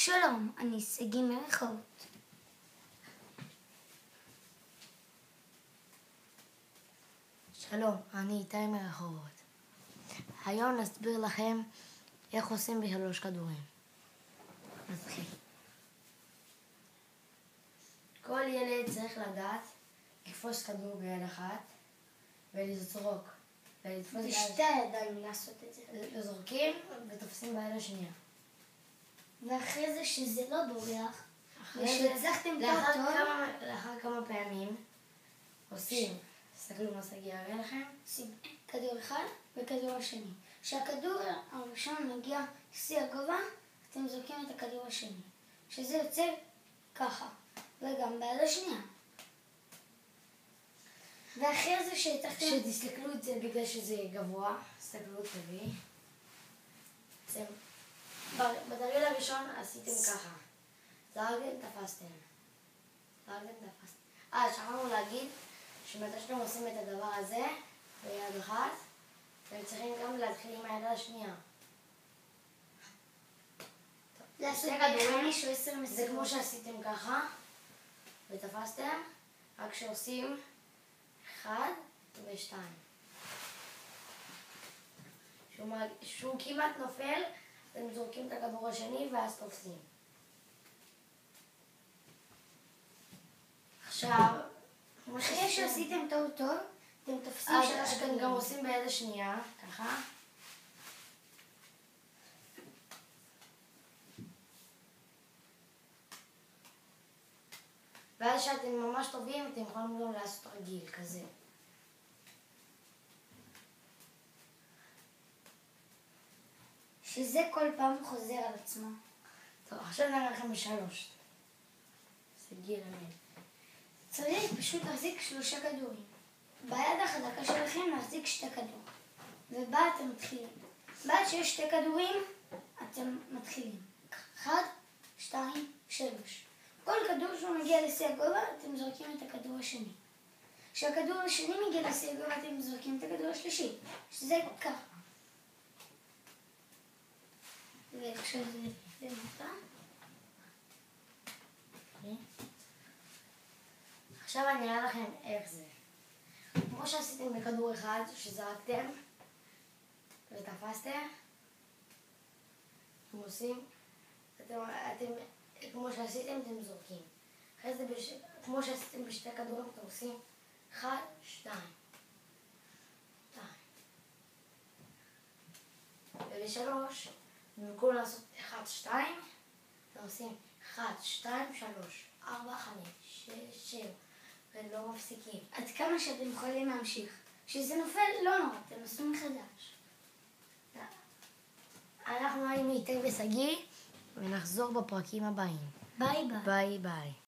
שלום, אני שגיא מרחובות. שלום, אני איתי מרחובות. היום נסביר לכם איך עושים ב3 כדורים. נתחיל. כל ילד צריך לדעת לתפוס כדור ביד אחת ולזרוק. בשתי הידיים לעשות את זה. זורקים ותופסים ביד השנייה. ואחרי זה שזה לא בורח, ושהצלחתם טוב, לאחר כמה פעמים עושים, תסתכלו מה שגיא יראה לכם. כדור אחד וכדור השני. כשהכדור הראשון מגיע לשיא הגובה, אתם זורקים את הכדור השני. שזה יוצא ככה, וגם ביד השנייה. ואחרי זה שתסתכלו את זה בגלל שזה גבוה, תסתכלו טבעי. בתרגיל הראשון עשיתם ככה. זרקתם, תפסתם. שכחנו להגיד שמתי שאתם עושים את הדבר הזה ביד אחת, אתם צריכים גם להתחיל עם היד השנייה. לעשות ב5 או 10 מסירות. זה כמו שעשיתם ככה ותפסתם, רק שעושים 1 ו2. שהוא כמעט נופל, אתם זורקים את הכדור השני ואז תופסים. עכשיו, אחרי שעשיתם טוב, אתם תופסים אז אתם גם עושים ביד השנייה, ככה. ואז שאתם ממש טובים, אתם יכולים גם לעשות תרגיל כזה. שזה כל פעם חוזר על עצמו. טוב, עכשיו נראה לכם ב3. שגיא למד. צריך פשוט להחזיק 3 כדורים. ביד החזקה שלכם להחזיק 2 כדורים. ובה אתם מתחילים. בעד שיש 2 כדורים, אתם מתחילים. 1, 2, 3. כל כדור שהוא מגיע לשיא הגובה, אתם זורקים את הכדור השני. כשהכדור השני מגיע לשיא הגובה, אתם זורקים את הכדור השלישי. שזה ככה. ועכשיו זה נתן. עכשיו אני אראה לכם איך זה. כמו שעשיתם בכדור אחד, שזרקתם ותפסתם, אתם עושים, כמו שעשיתם אתם זורקים. אחרי זה, כמו שעשיתם בשתי כדורים, אתם עושים 1, 2. וב3, במקום לעשות 1, 2, אתם עושים 1, 2, 3, 4, 5, 6, 7, ולא מפסיקים. עד כמה שאתם יכולים להמשיך. כשזה נופל, לא נורא, אתם עושים מחדש. אנחנו היינו איתי ושגיא, ונחזור בפרקים הבאים. ביי ביי. ביי ביי.